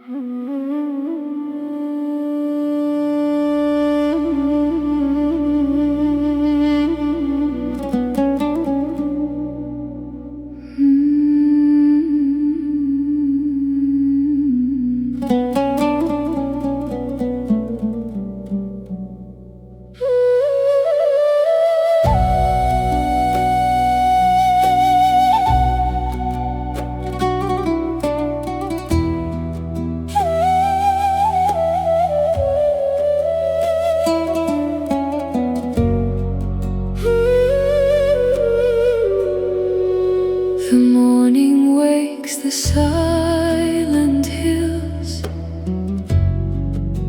The morning wakes the silent hills.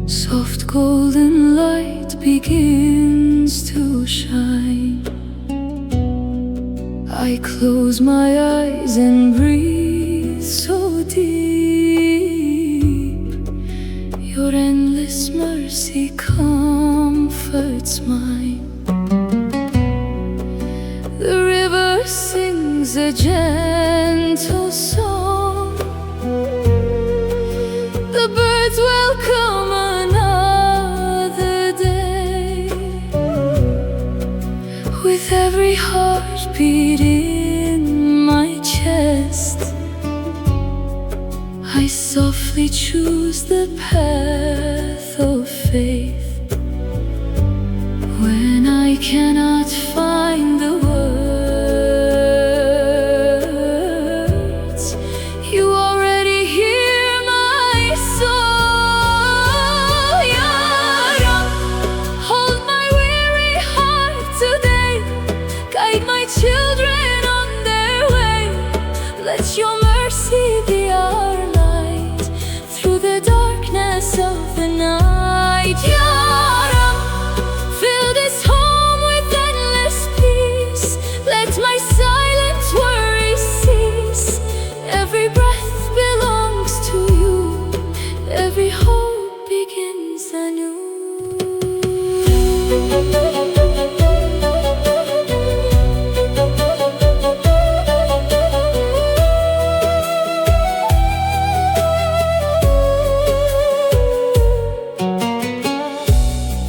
Soft golden light begins to shine. I close my eyes and breathe so deep. Your endless mercy comforts mine. The river sings a gentle song. The birds welcome another day. With every heartbeat in my chest, I softly choose the path of faith. When I cannot find the words, you already hear my soul. Yara, hold my weary heart today. Guide my children on their way. Let your mercy be our light through the darkness of the night. Yara, fill this home with endless peace. Let my silent worries cease. Every breath belongs to you. Every hope begins anew.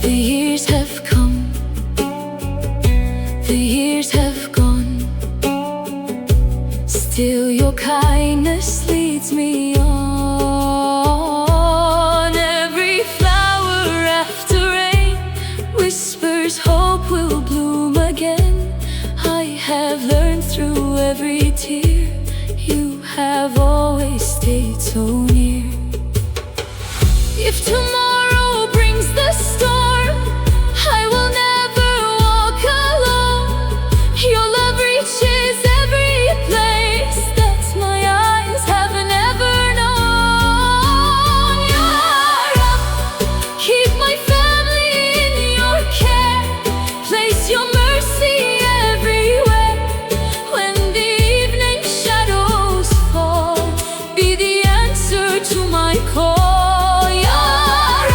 The years have come, the years have gone. Still your kindness leads me on. Every flower after rain whispers hope will bloom again. I have learned through every tear, you have always stayed so near. If tomorrow brings the storm, I will never walk alone. Your love reaches every place that my eyes have never known. Yara, keep my family in your care. Place your mercy everywhere. When the evening shadows fall, be the answer to my call. Yara,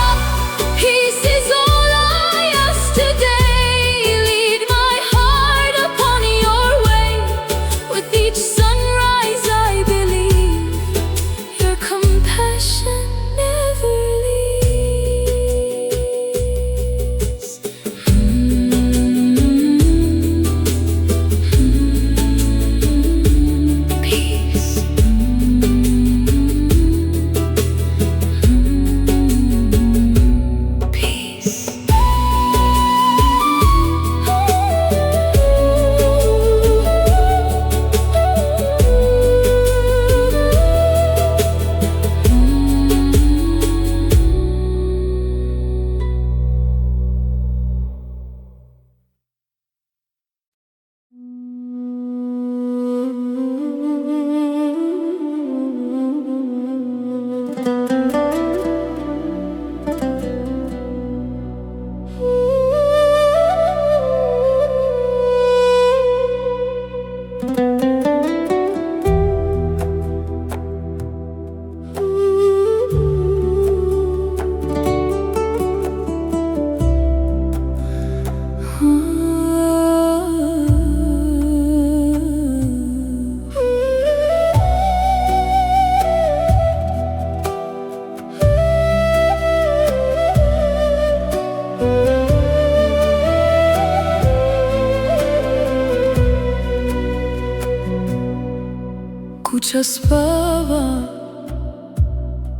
Kuća spava,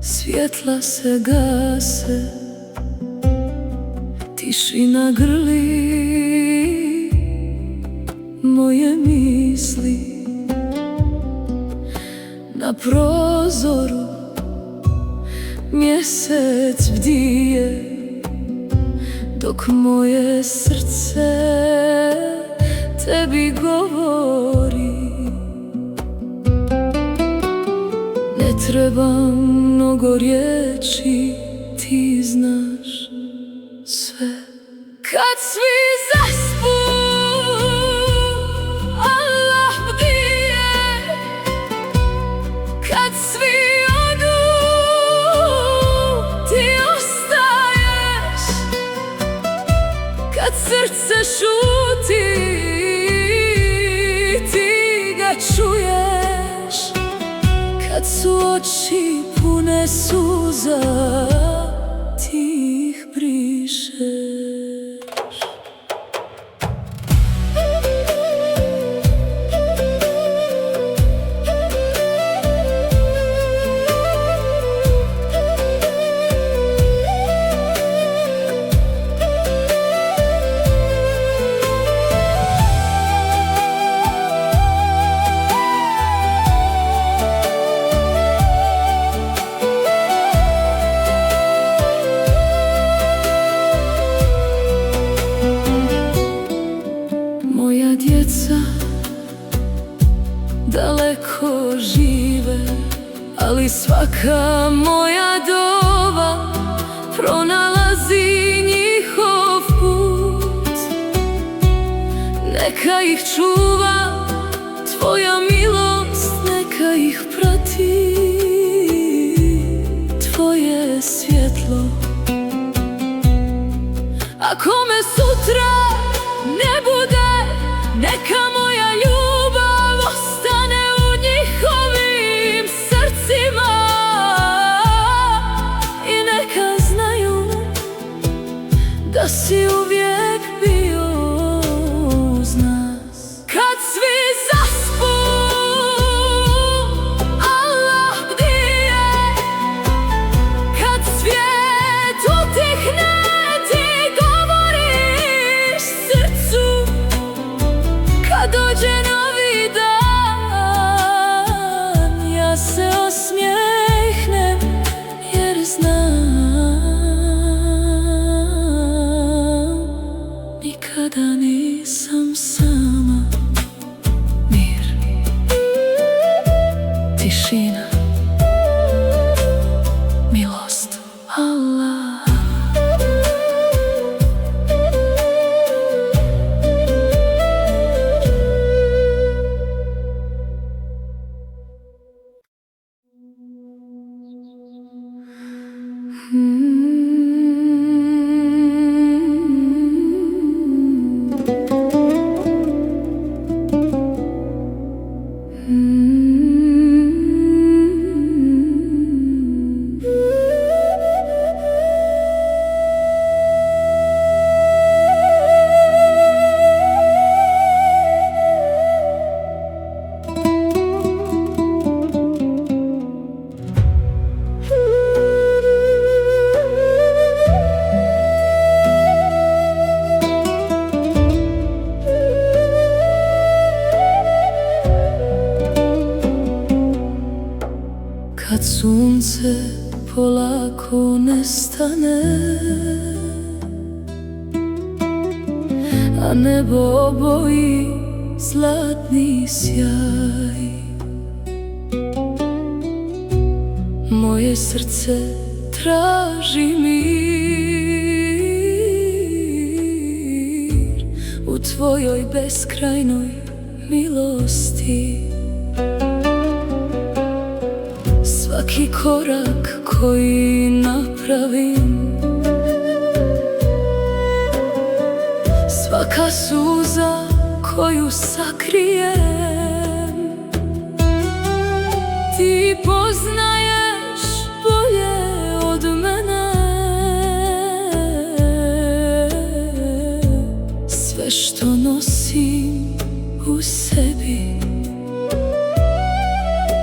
svjetla se gase, tišina grli moje misli. Na prozoru mjesec bdije, dok moje srce tebi govori. Ne trebam mnogo riječi, ti znaš sve. Kad svi zaspu, Allah bdije. Kad svi odu, ti ostaješ. Kad srce šuti, ti ga čuješ. Kad su oči pune suza, ti ih brišeš. Moja djeca daleko žive, ali svaka moja dova pronalazi njihov put. Neka ih čuva tvoja milost, neka ih prati tvoje svjetlo. Ako me sutra ne bude, neka moja ljubav ostane u njihovim srcima. I neka znaju da si uvijek bio uz nas. Kad svi zaspu, Allah bdije. Kad svijet utihne, ti govoriš srcu. Kad dođe novi dan, ja se osmijehnem, jer znam nikada nisam sama. Mir, tišina, milost Allah. Kad sunce polako nestane, a nebo oboji zlatni sjaj, moje srce traži mir u tvojoj beskrajnoj milosti. Svaki korak koji napravim, svaka suza koju sakrijem, ti poznaješ bolje od mene. Sve što nosim u sebi,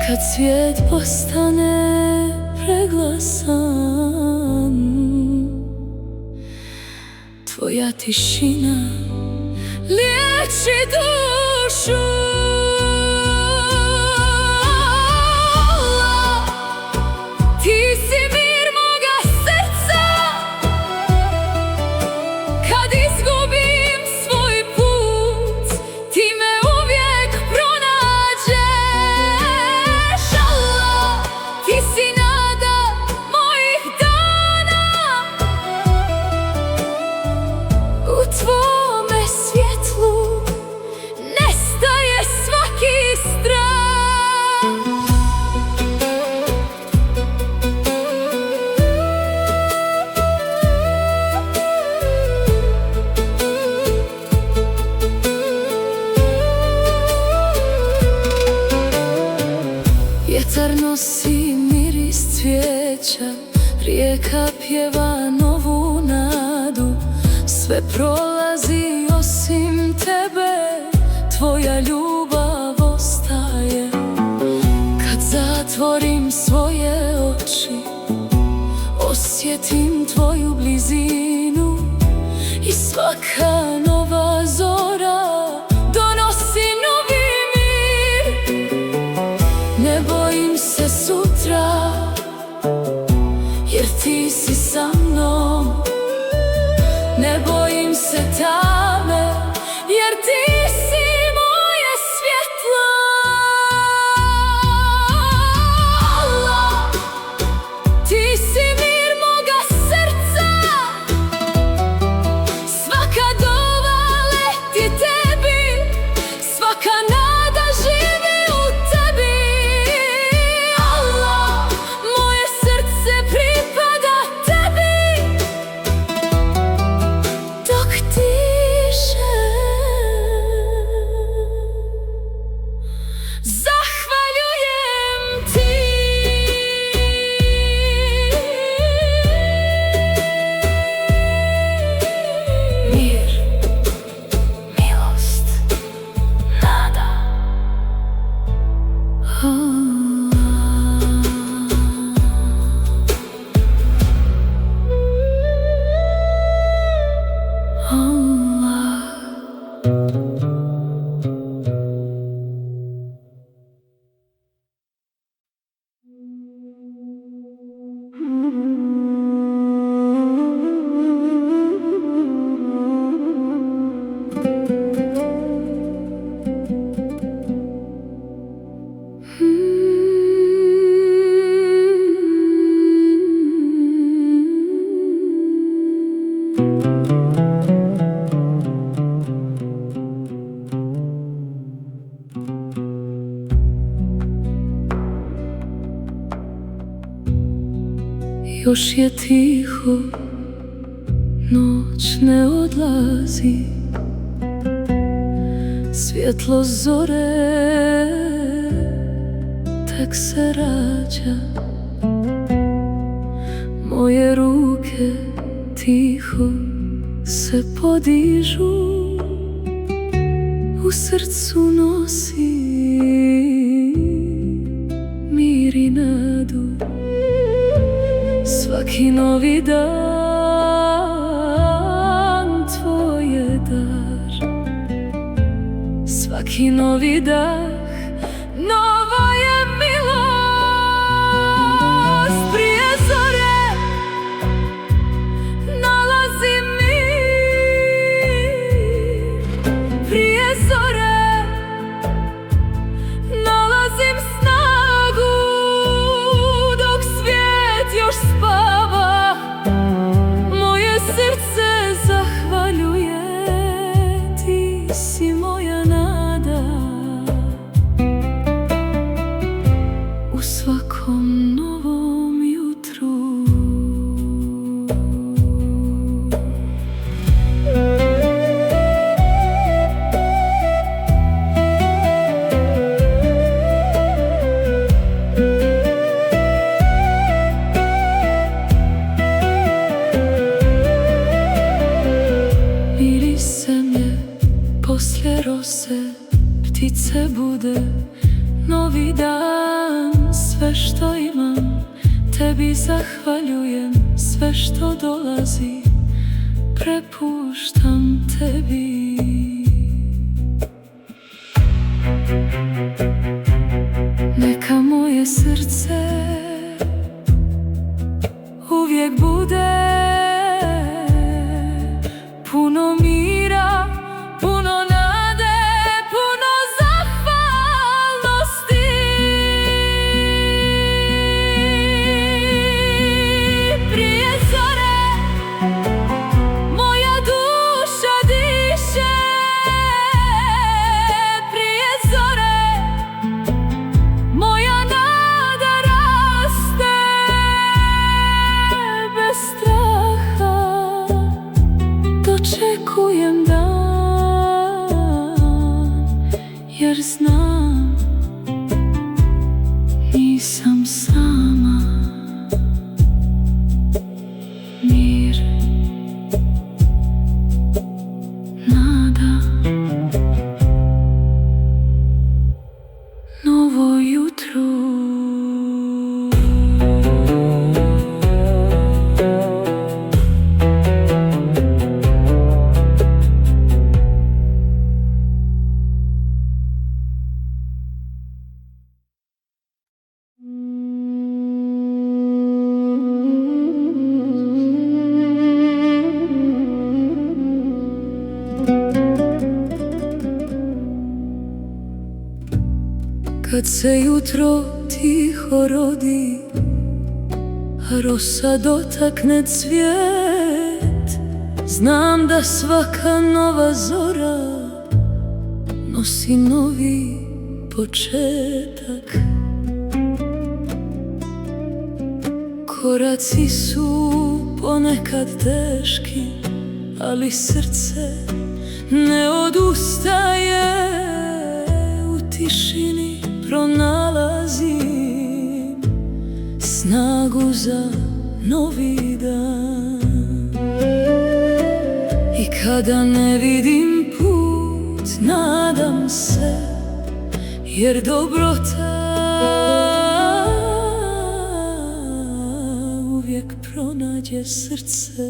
kad svijet postane preglasan, tvoja tišina liječi dušu. Ti si mir moga srca, kad izgubim svoj put, ti me uvijek pronađeš. Allah, ti si nada mojih dana, u tvome svjetlu nestaje svaki strah. Vjetar nosi miris cvijeća, rijeka pjeva novu nadu. Sve prolazi osim tebe, tvoja ljubav ostaje. Kad zatvorim svoje oči, osjetim tvoju blizinu i svaka nova zora donosi novi mir. Ne bojim se sutra, jer ti si sa mnom. Ne bojim se tame, jer ti si moje svjetlo. Allah, ti si mir moga srca, svaka dova leti tebi, svaka nada živi u tebi. Allah, moje srce pripada tebi, dok diše. Zahvaljujem ti. Mir, milost, nada. Još je tiho, noć ne odlazi, svjetlo zore tek se rađa. Moje ruke tiho se podižu, u srcu nosi mir i nadu. Svaki novi dan tvoj je dar, svaki novi dah nova je milost. Prije zore nalazim mir, prije zore nalazim snagu, dok svijet još spava. Moje srce zahvaljuje, ti si moja nada. Tebi zahvaljujem sve što dolazi, prepuštam tebi. Neka moje srce uvijek bude puno mira, puno nade, puno zahvalnosti. Prije zore moja duša diše, prije zore moja nada raste. Bez straha dočekujem dan, jer znam nisam sama. Mir, nada, novo jutro. Kad se jutro tiho rodi, a rosa dotakne cvijet, znam da svaka nova zora nosi novi početak. Koraci su ponekad teški, ali srce ne odustaje. U tišini pronalazim snagu za novi dan. I kada ne vidim put, nadam se, jer dobrota uvijek pronađe srce.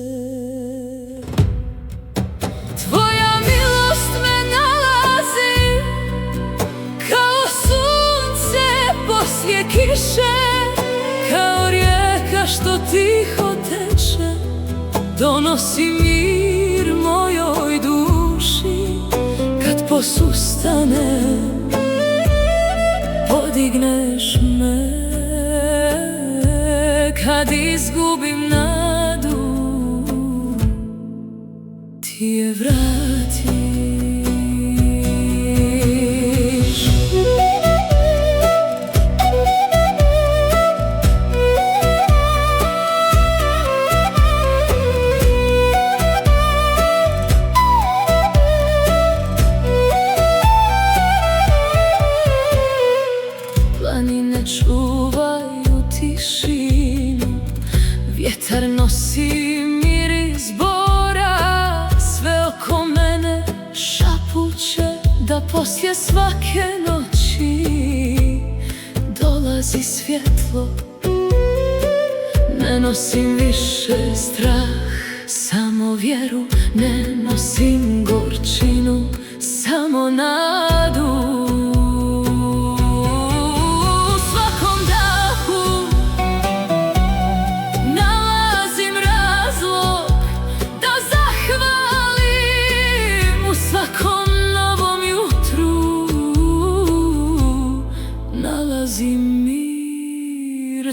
Tvoja milost me nalazi kao sunce poslije kiše, kao rijeka što tiho teče, donosi mir mojoj duši. Kad posustane, podigneš me, kad izgubim nadu, ti je vratiš. Planine čuvaju tišinu, vjetar nosi miris bora. Sve oko mene šapuće da poslije svake noći dolazi svjetlo. Ne nosim više strah, samo vjeru, ne nosim gorčinu, samo nadu.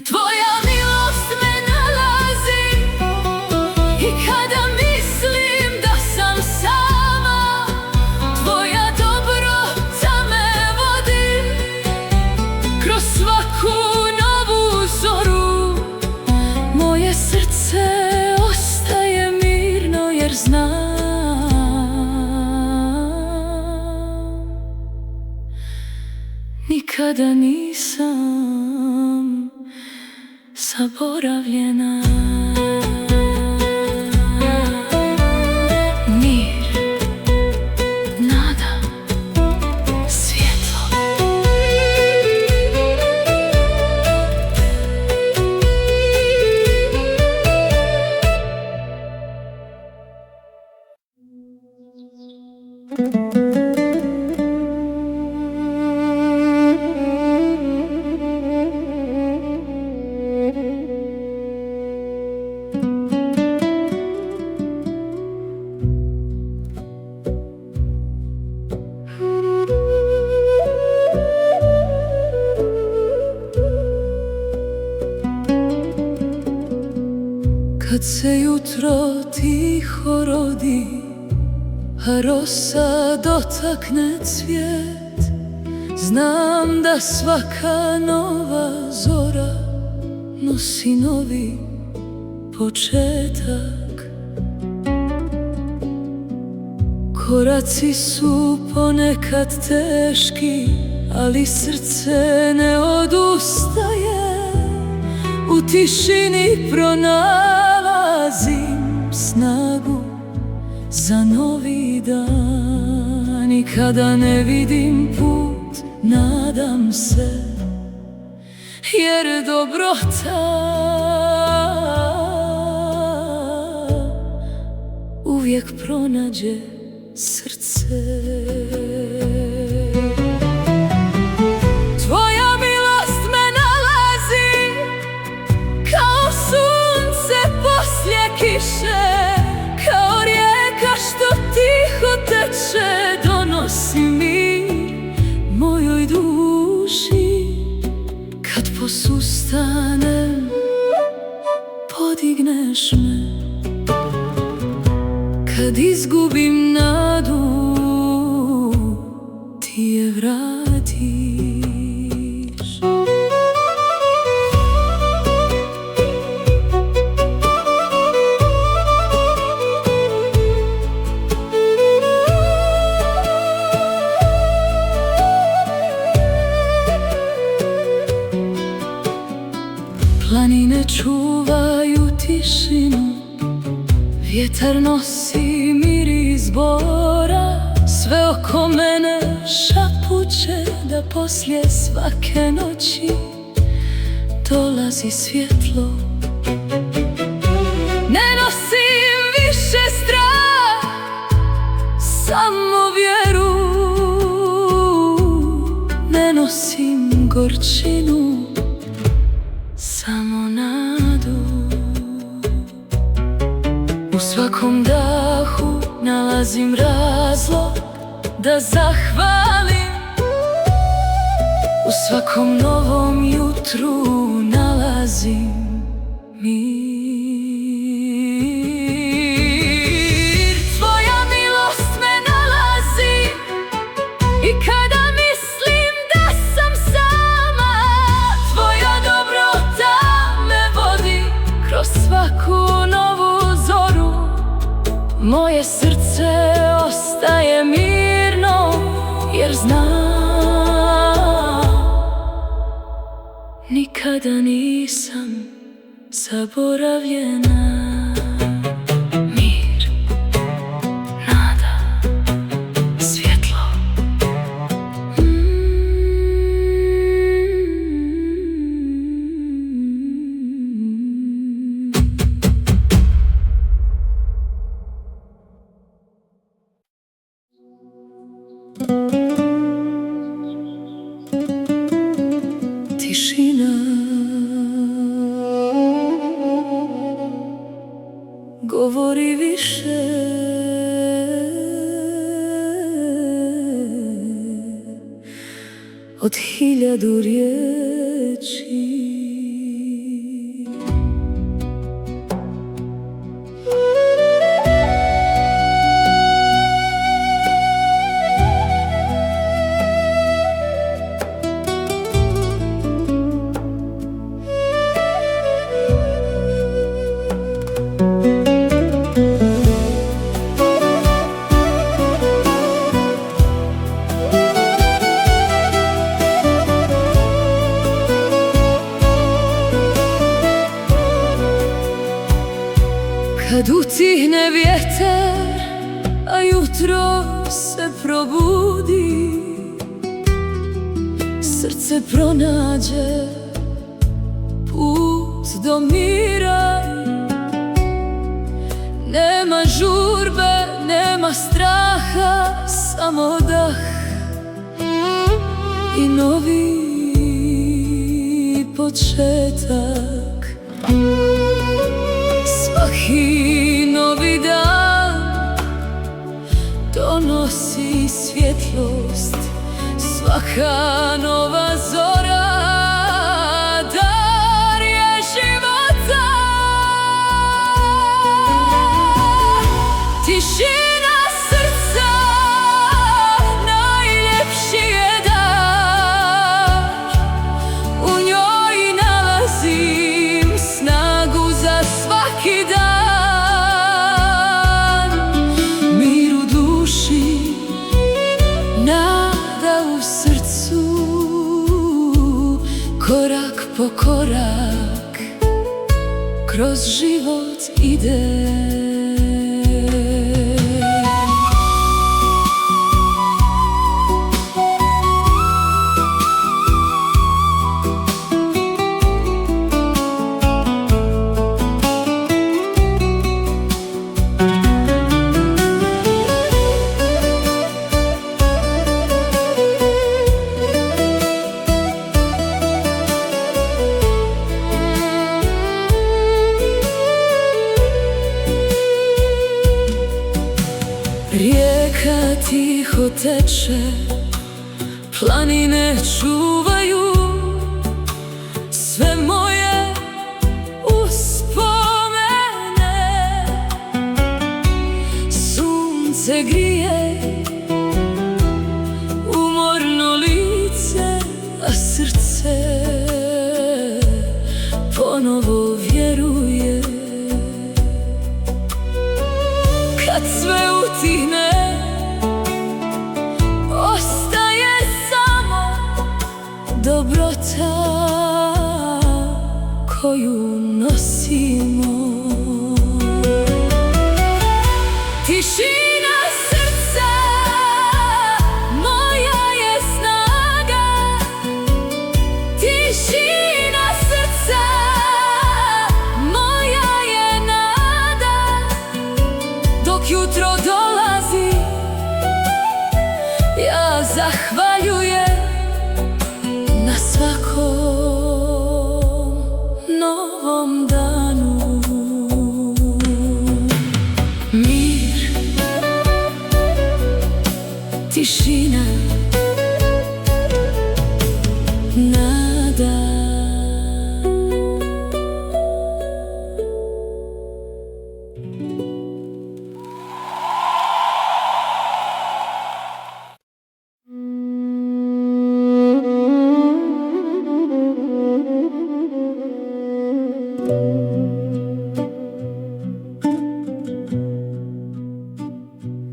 Tvoja milost me nalazi i kada mislim da sam sama, tvoja dobrota me vodi kroz svaku novu zoru. Moje srce ostaje mirno jer znam nikada nisam zaboravljena. Mir, nada, svjetlo. Kad se jutro tiho rodi, a rosa dotakne cvijet, znam da svaka nova zora nosi novi početak. Koraci su ponekad teški, ali srce ne odustaje. U tišini pronalazim snagu za novi dan. I kada ne vidim put, nadam se, jer dobrota uvijek pronađe srce. Tvoja milost me nalazi kao sunce poslije kiše, kao rijeka što tiho teče, donosi mir mojoj duši. Kad posustanem, podigneš me, kad izgubim nadu, ti je vratiš. Planine čuvaju tišinu, vjetar nosi miris bora, sve oko mene šapuće da poslije svake noći dolazi svjetlo. Ne nosim više strah, samo vjeru. Ne nosim gorčinu, samo nadu. U svakom dahu nalazim razlog da zahvalim. U svakom novom jutru nalazim mir. Tvoja milost me nalazi i kada mislim da sam sama, tvoja dobrota me vodi kroz svaku novu zoru. Moje srce ostaje mirno, jer znam nikada nisam zaboravljena. Mir, nada, svjetlo. Tišina govori više od 1000 riječi. Kad utihne vjetar, a jutro se probudi, srce pronađe put do mira. Nema žurbe, nema straha, samo dah i novi početak. Svaki novi dan donosi svjetlost, svaka nova zora dar je života. svaki dan. Mir u duši, nada u srcu, korak po korak kroz život ide. Rijeka tiho teče, planine čuvaju sve moje uspomene. Sunce grije umorno lice, a srce ponovo vjeruje. Kad sve utihne, ostaje samo dobrota koju nosimo. Tišina srca moja je snaga, tišina srca moja je nada. Dok jutro dolazi, ja zahvaljujem na svakom novom danu. Mir, tišina, nada.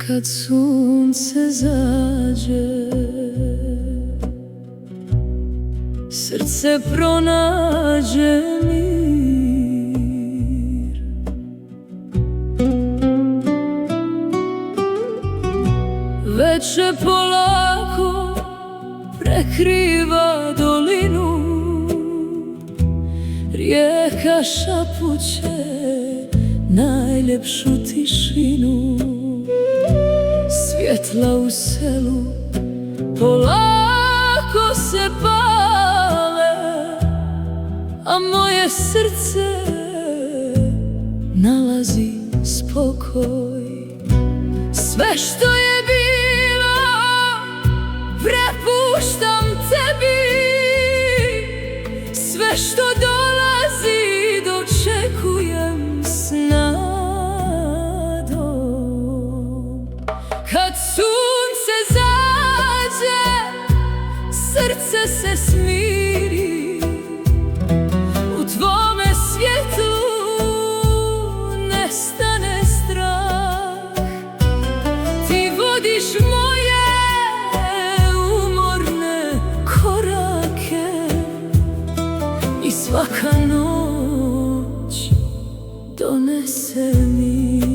Kad sunce zađe, srce pronađe mir. Veče polako prekriva dolinu, rijeka šapuće najljepšu tišinu. Svjetla u selu polako se pale, a moje srce nalazi spokoj. Sve što je bilo prepuštam tebi, sve što dolazi dočekujem s nadom. Kad sunce zađe, srce se smiri, u tvome svjetlu nestane strah. Ti vodiš moje umorne korake i svaka noć donese mir.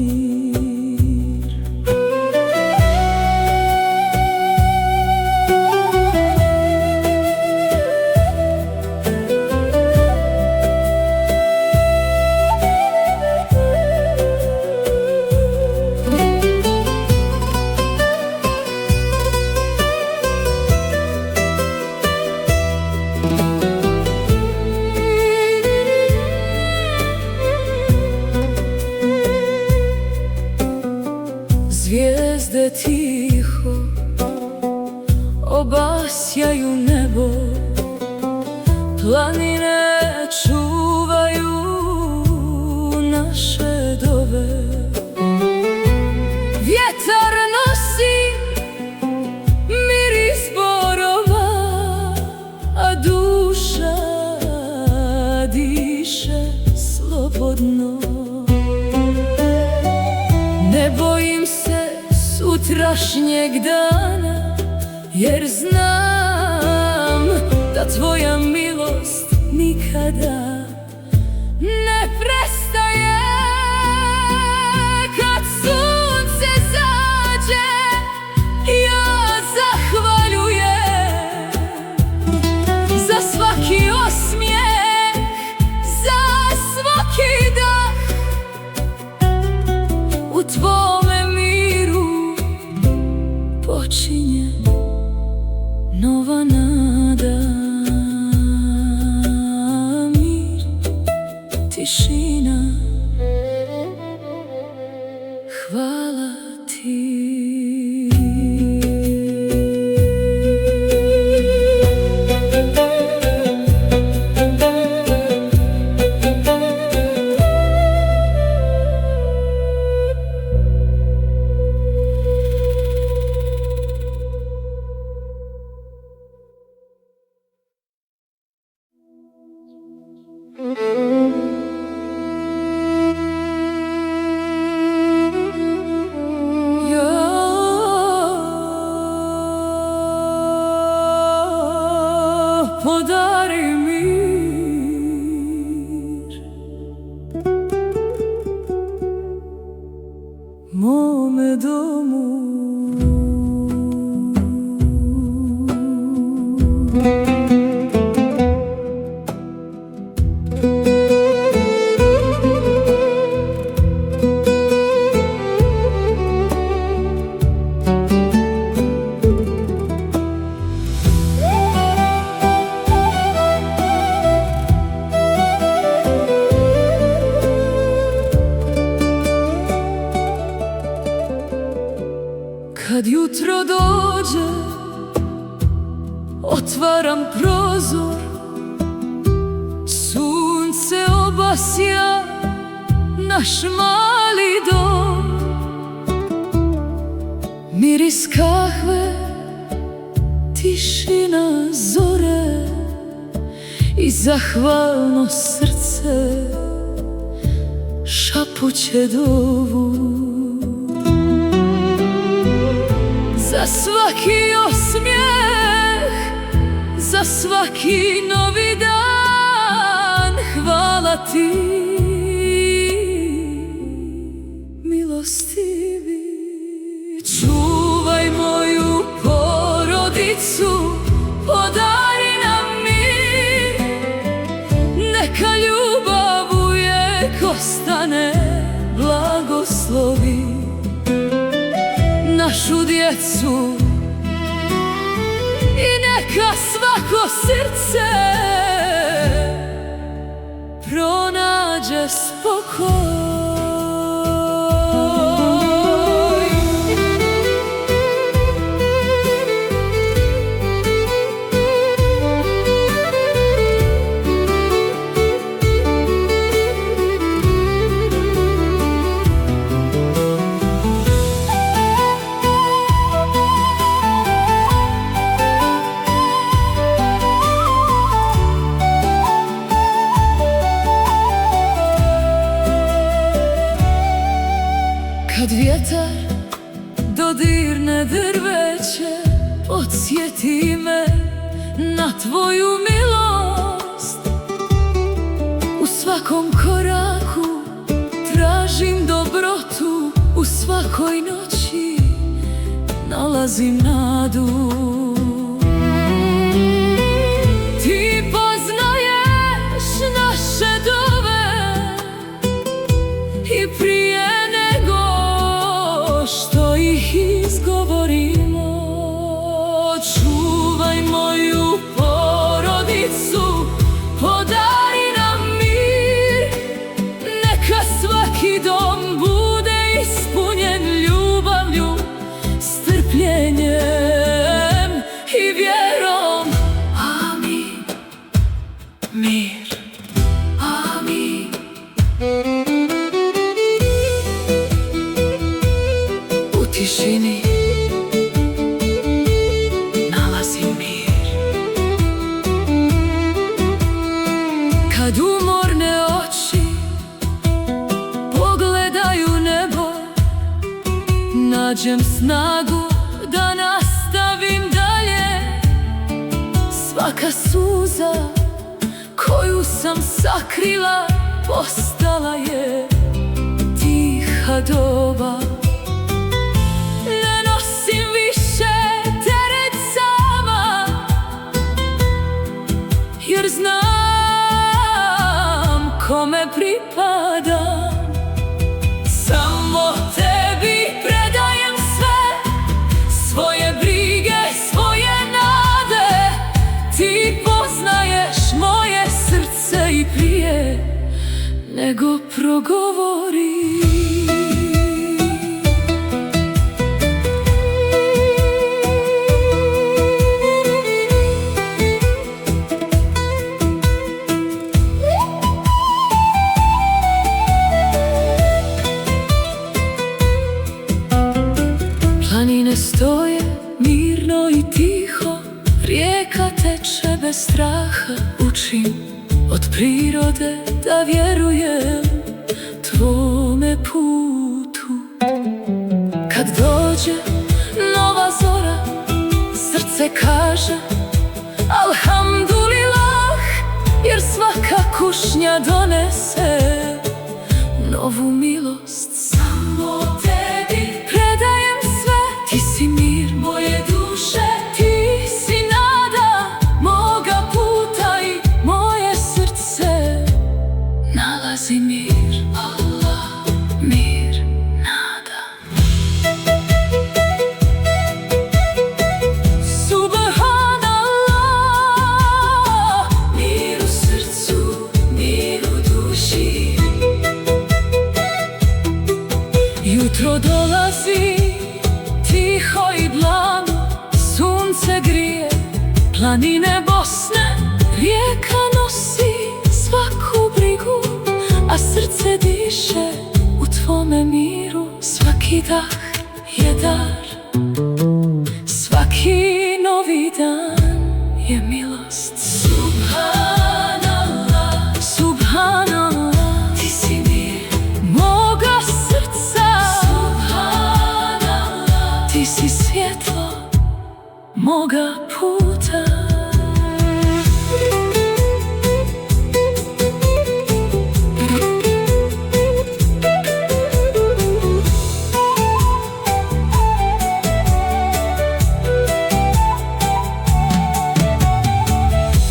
Zvijezde tiho obasjaju nebo, planine čuvaju naše dove. Vjetar nosi miris borova, a duša diše slobodno. sutrašnjeg dana, jer znam da tvoja milost nikada ne prestaje. Kad sunce zađe, ja zahvaljujem za svaki osmijeh, za svaki dah. U tvome miru počinje nova nada. Mir, tišina, hvala ti. Podari mir mome domu. Kad jutro dođe, otvaram prozor, sunce obasja naš mali dom. Miris kahve, tišina zore i zahvalno srce šapuće dovu. Za svaki osmijeh, za svaki novi dan, hvala ti, milostivi. Čuvaj moju porodicu, podari nam mir, neka ljubav uvijek ostane, blagoslovi našu djecu i neka svako srce pronađe spokoj. Kad vjetar dodirne drveće, podsjeti me na tvoju milost. U svakom koraku tražim dobrotu, u svakoj noći nalazim nadu. Ti poznaješ naše dove i prije što ih izgovorimo. Čuvaj moju porodicu, podari nam mir, neka svaki dom bude ispunjen ljubavlju, strpljenjem i vjerom. Amin. Mir. Amin. U tišini nalazim mir. Kad umorne oči pogledaju nebo, nađem snagu Svaka suza koju sam sakrila postala je tiha doba. Ne nosim više teret sama, jer znam kome pripadam. Samo tebi predajem sve, svoje brige, svoje nade. Ti poznaješ moje srce i prije nego progovori. Planine stoje mirno i tiho, rijeka teče bez straha. Učim od prirode da vjerujem tvome putu. Kad dođe nova zora, srce kaže alhamdulillah, jer svaka kušnja donese novu milost. Samo tebi predajem sve, ti si mir moje duše, ti si nada moga puta i moje srce nalazi mir. Allah, mir, nada. Subhanallah, mir u srcu, mir u duši. Jutro dolazi tiho i blano, sunce grije planine Bosne. Rijeka nosi svaku brigu, a srce diše u tvome miru. Svaki dah je dar, svaki novi dan je milost. Subhanallah, subhanallah, ti si mir moga srca. Subhanallah, ti si svjetlo moga puta.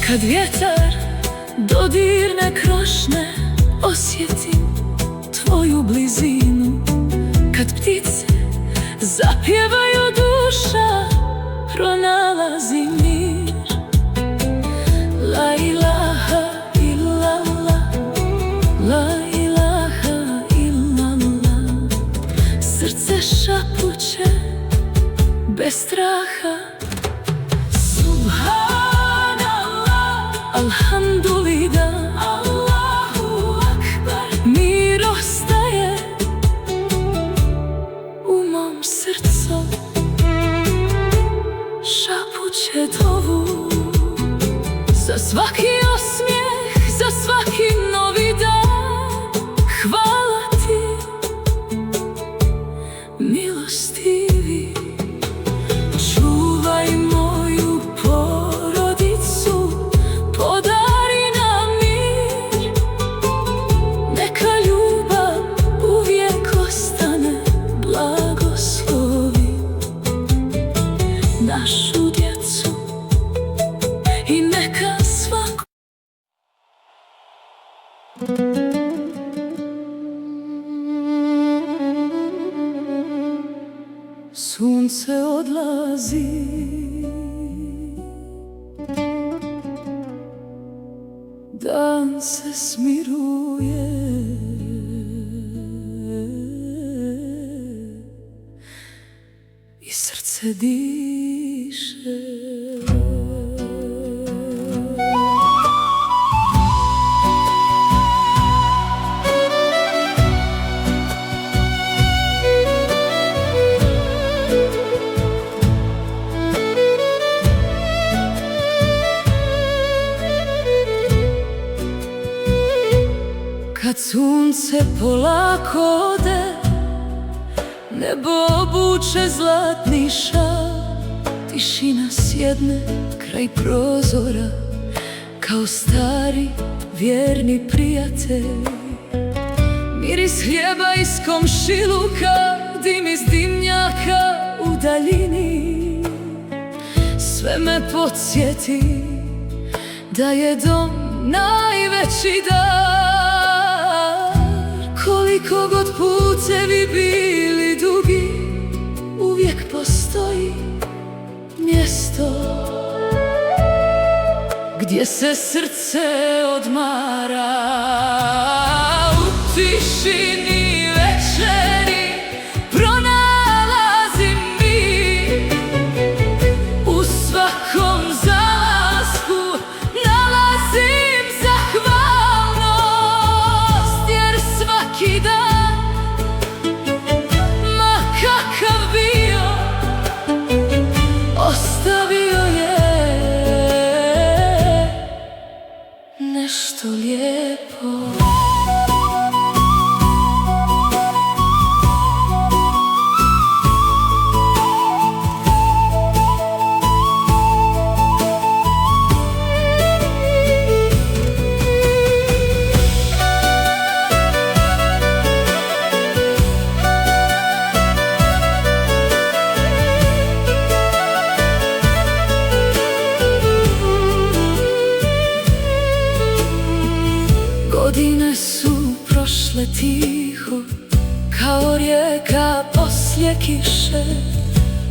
Kad vjetar dodirne krošnje, osjetim tvoju blizinu. Kad ptice zapjevaju, duša pronalazi mir. La ilaha illallah, la ilaha illallah. Srce šapuće bez straha. Alhamdulillah, Allahu akbar. Mir ostaje u mom srcu, šapuće dovu za svaki osmijeh, za svaki novi dan. Hvala ti, milostivi, čuvaj moju porodicu. Podari nam mir, neka ljubav uvijek ostane. Blagoslovi našu djecu i neka svako. Sunce odlazi, dan se smiruje, i srce diše. Kad sunce polako ode, nebo obuče zlatni šal. Tišina sjedne kraj prozora, kao stari vjerni prijatelj. Miris hljeba iz komšiluka, dim iz dimnjaka u daljini. Sve me podsjeti da je dom najveći dar. Koliko god putevi bili dugi, uvijek postoji mjesto gdje se srce odmara. U tišini večeri pronalazim mir, u svakom zalasku nalazim zahvalnost, jer svaki dan, ma kakav bio, ostavio je nešto lijepo. Godine su prošle tiho, kao rijeka poslije kiše.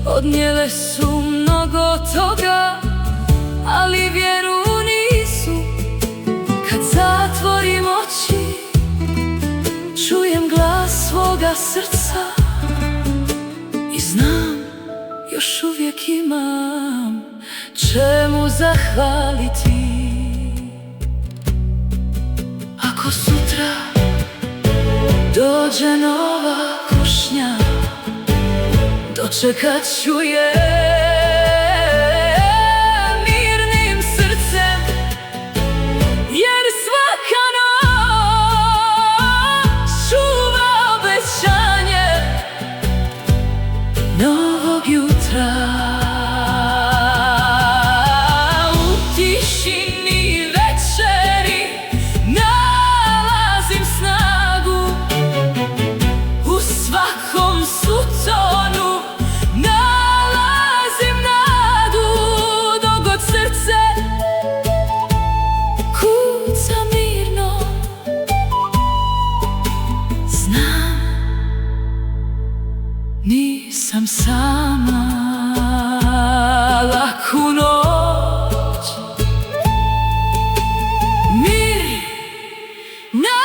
Odnijele su mnogo toga, ali vjeru nisu. Kad zatvorim oči, čujem glas svoga srca i znam, još uvijek imam čemu zahvaliti. Ako sutra dođe nova kušnja, dočekat ću je mirnim srcem, jer svaka noć čuva obećanje novog jutra. U tišini večeri nalazim snagu, u svakom sutonu nalazim nadu, dok god srce kuca mirno. Znam, nisam sama, laku noć, mir, nada.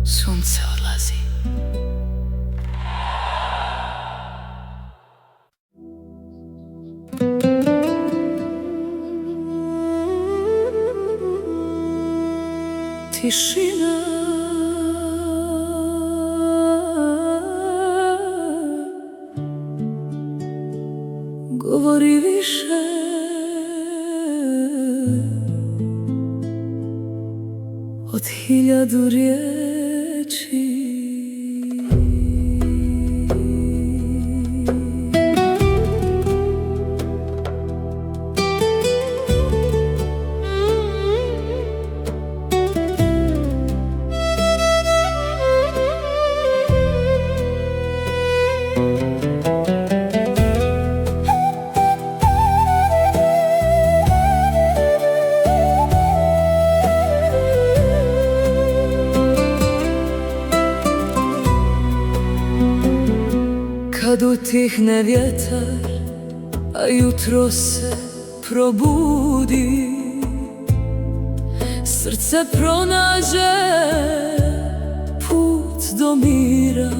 Sunce odlazi. Tišina govori više od 1000 riječi. Kad utihne vjetar, a jutro se probudi, srce pronađe put do mira.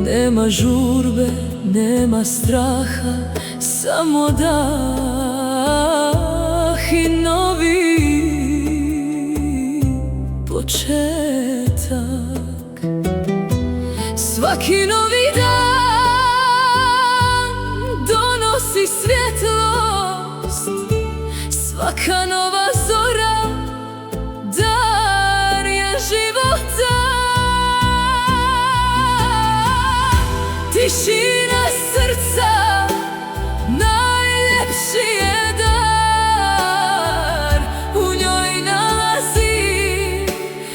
Nema žurbe, nema straha, samo dah i novi početak. Svaki Svaka nova zora dar je života. Tišina srca najljepši je dar, u njoj nalazi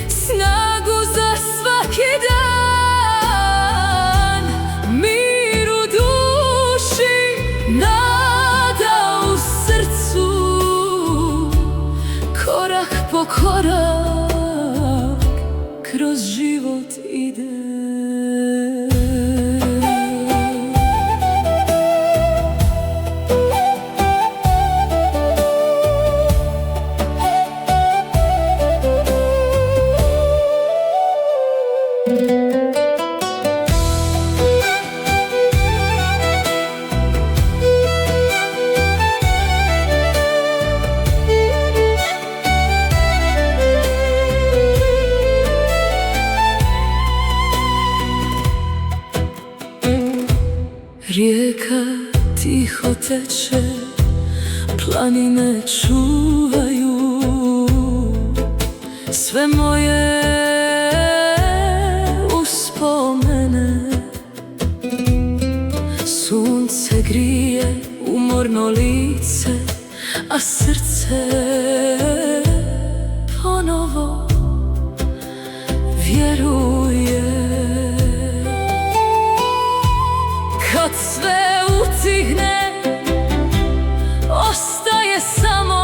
snagu za svaki dan. Mir u duši, nada u srcu, korak po korak kroz život ide. Rijeka tiho teče, planine čuvaju sve moje uspomene. Sunce grije umorno lice, a srce ponovo vjeruje. Kad sve utihne, ostaje samo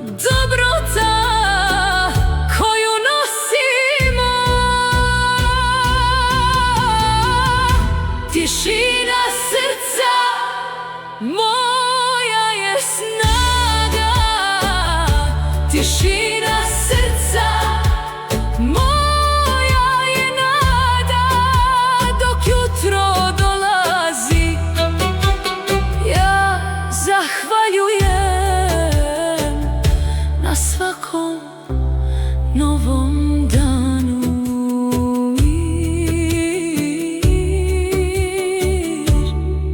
dobrota koju nosimo. Tišina srca moja je snaga. Tišina srca svakom novom danu. Mir,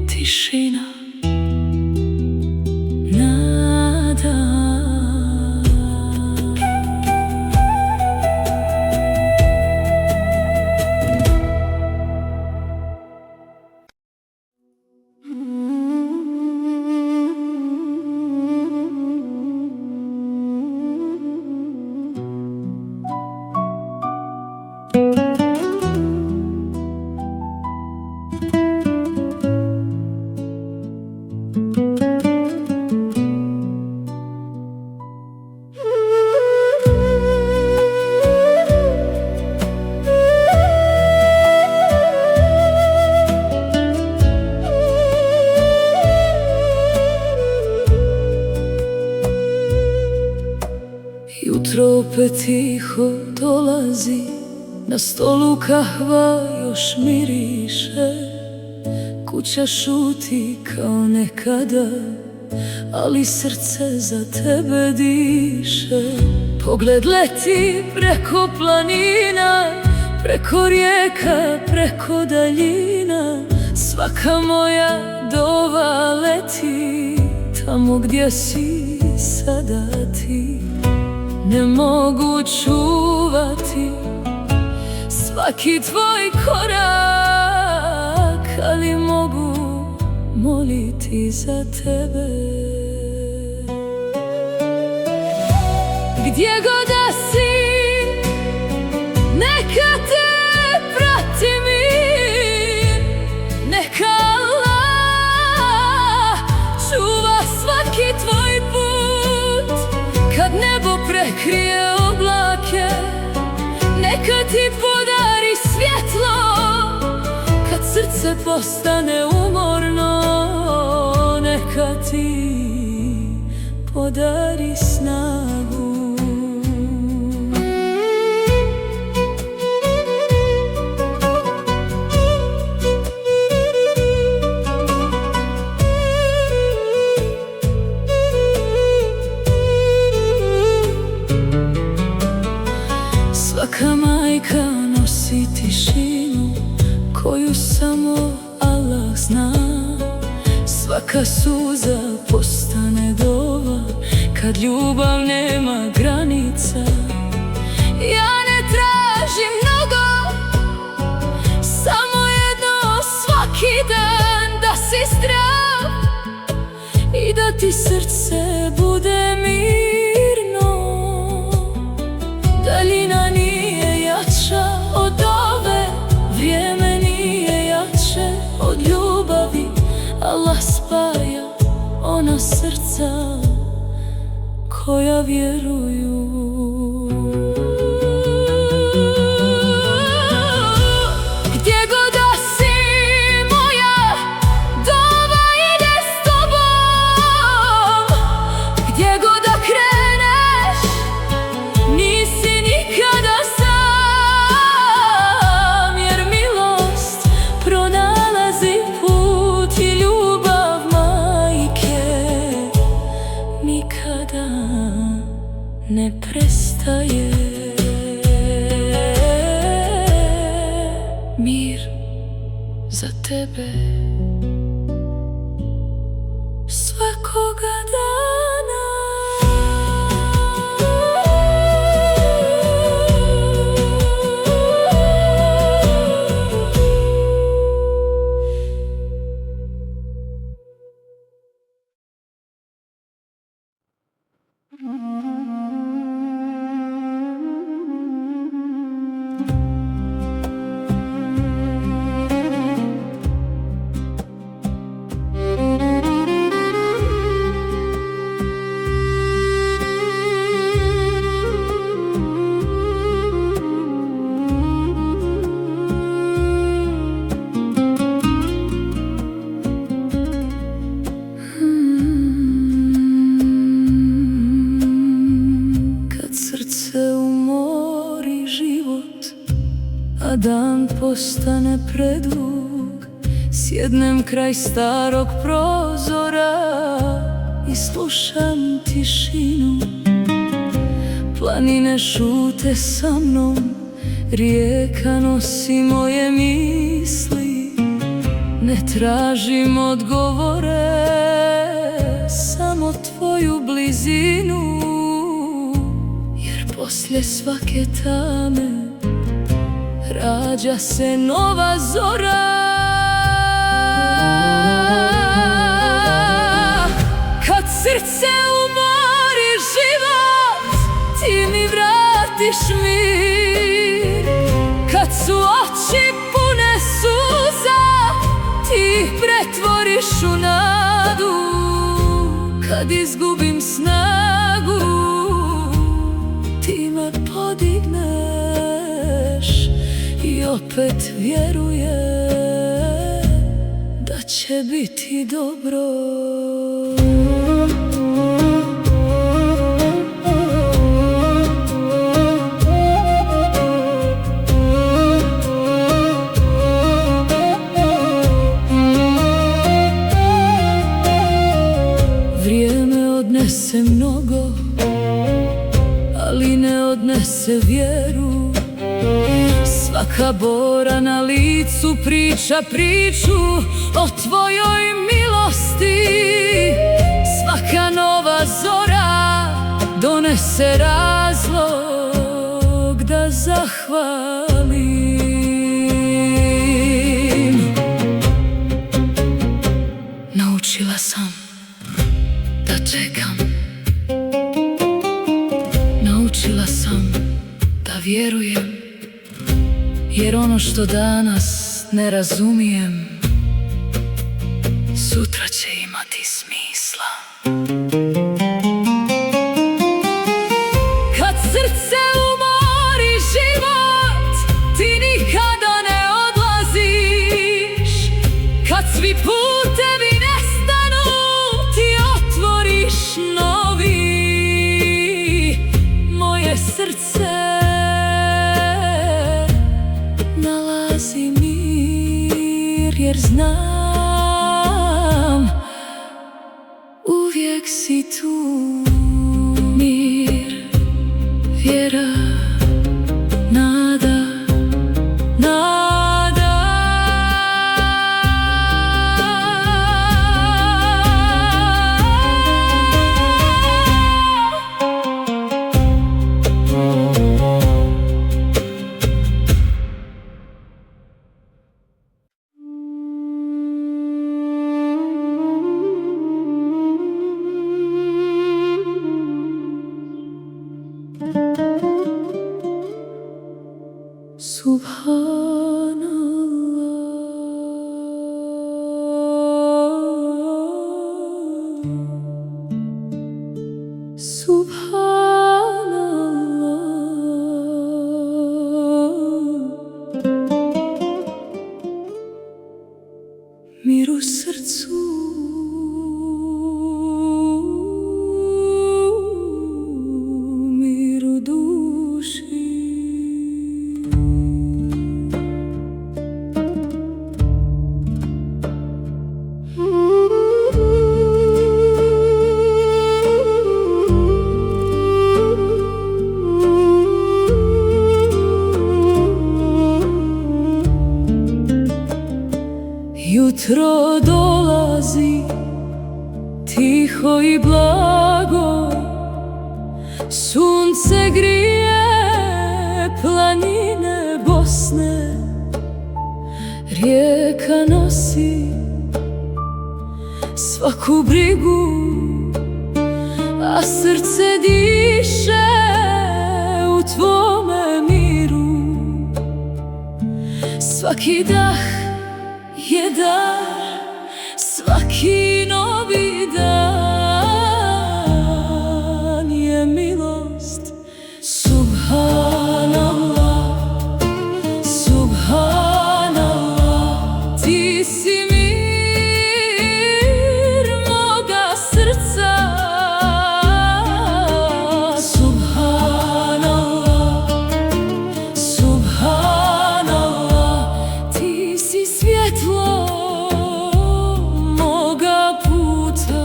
tišina, nada. Jutro opet tiho dolazi, na stolu kahva još miriše. Kuća šuti kao nekada, ali srce za tebe diše. Pogled leti preko planina, preko rijeka, preko daljina. Svaka moja dova leti tamo gdje si sada ti. Ne mogu čuvati svaki tvoj korak, ali mogu moliti za tebe. Gdje god da si, neka te prati mir, neka Allah čuva svaki tvoj put. Kad nebo prekrije oblake, neka ti podari svjetlo. Kad srce postane umorno, neka ti podari snagu. Svaka majka nosi tišinu koju samo Allah zna. Svaka suza po kad ljubav nema granica. Ja ne tražim mnogo, samo jedno svaki dan, da si zdrav i da ti srce bude mirno. Daljina nije jača od ove, vrijeme nije jače od ljubavi. Allah spaja ona srca koja vjeruju. Gdje god da si moja, dova ide s tobom. Gdje god da kreneš, nisi nikada sam, jer milost pronalazi put i ljubav majke nikada ne prestaje. Mir za tebe svakoga dana. A dan postane predug, sjednem kraj starog prozora i slušam tišinu. Planine šute sa mnom, rijeka nosi moje misli. Ne tražim odgovore, samo tvoju blizinu, jer poslije svake tame rađa se nova zora. Kad srce umori život, ti mi vratiš mir. Kad su oči pune suza, ti ih pretvoriš u nadu. Kad izgubim snagu, ti me podigneš i opet vjeruje da će biti dobro. Vrijeme odnese mnogo, ali ne odnese vjeru. Svaka bora na licu priča priču o tvojoj milosti. Svaka nova zora donese razlog da zahvalim. Naučila sam da čekam, naučila sam da vjerujem, jer ono što danas ne razumijem, sutra će imati smisla. Kad srce umori život, ti nikada ne odlaziš. Kad svi putevi nestanu, ti otvoriš novi. Moje srce nalazi mir, jer znam uvijek si tu. Mir, vjera, nada, nada. i blago. Sunce grije planine Bosne, rijeka nosi svaku brigu, a srce diše u tvome miru. Svaki dah je dar, svaki novi dan je milost. Subhanallah, subhanallah, ti si mir moga srca. Subhanallah, subhanallah, ti si svjetlo moga puta.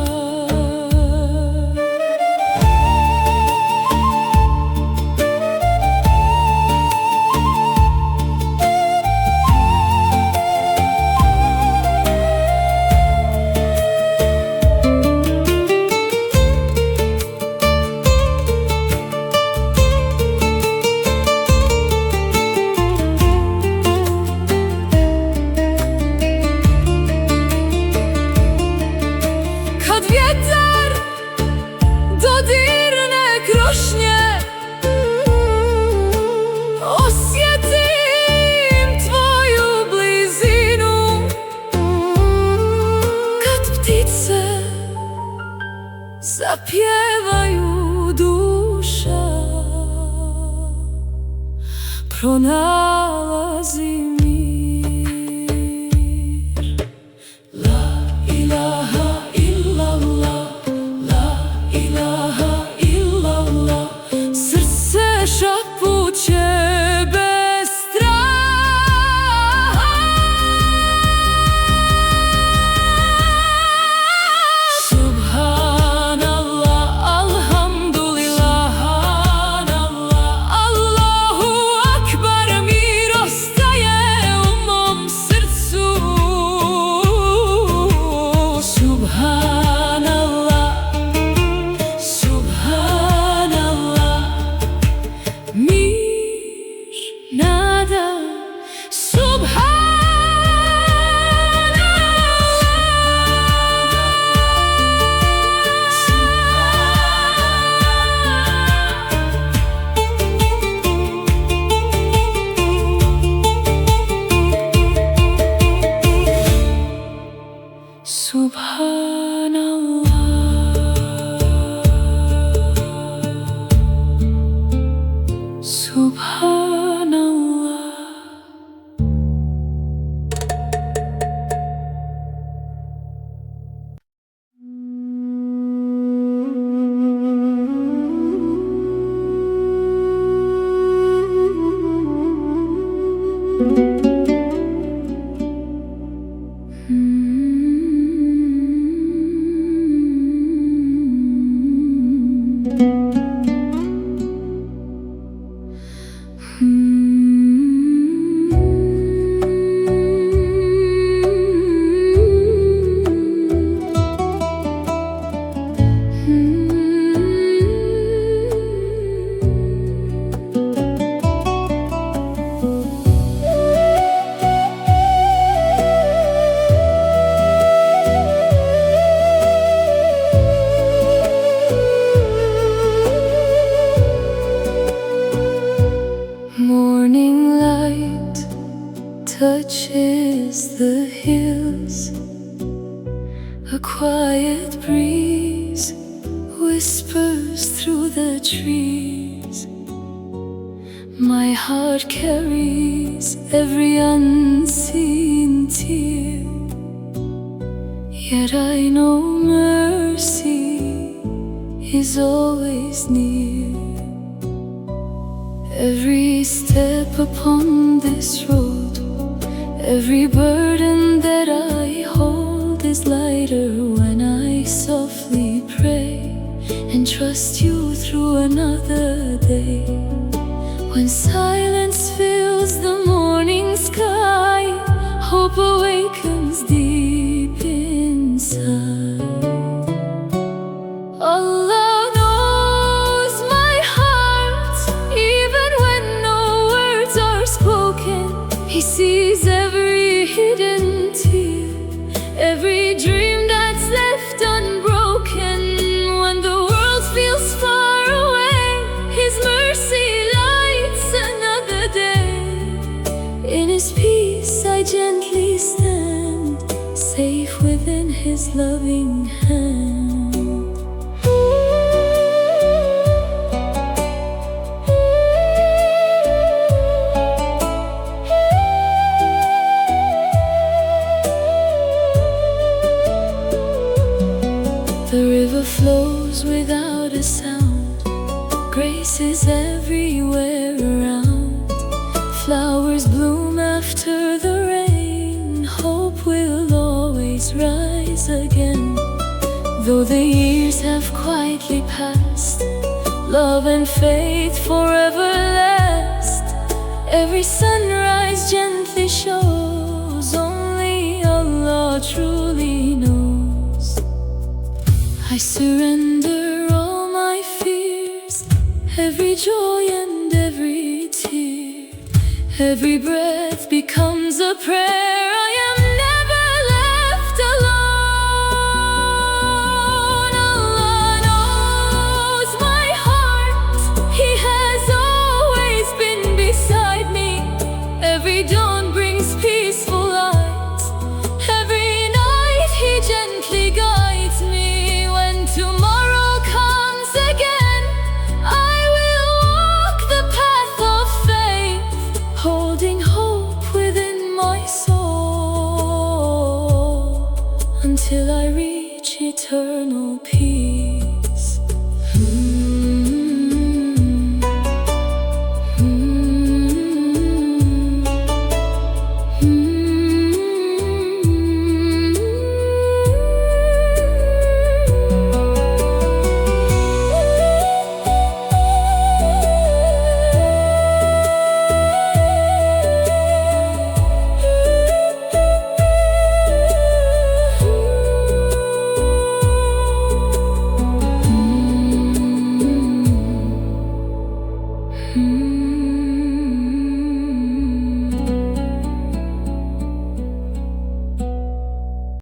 Kad vjetar dodirne krošnje, osjetim tvoju blizinu. Kad ptice zapjevaju, duša pronalazi mir. La ilaha illallah, la ilaha illallah, srce šapuće bez straha. Subhanallah, alhamdulillah, Allahu akbar, mir ostaje u mom srcu. Subhanallah, subhanallah, mir, nada. Subhanallah, subhanallah. Morning light touches the hills, a quiet breeze whispers through the trees. My heart carries every unseen tear, yet I know mercy is always near. Every step upon this road, every burden that I hold is lighter when I softly pray and trust you through another day. When silence fills the morning sky, hope awakens deep inside. His loving hand. The river flows without a sound, grace is everywhere around. Flowers bloom after the rain, hope will always rise again. Though the years have quietly passed, love and faith forever last. Every sunrise gently shows only Allah truly knows. I surrender all my fears, every joy and every tear. Every breath becomes a prayer.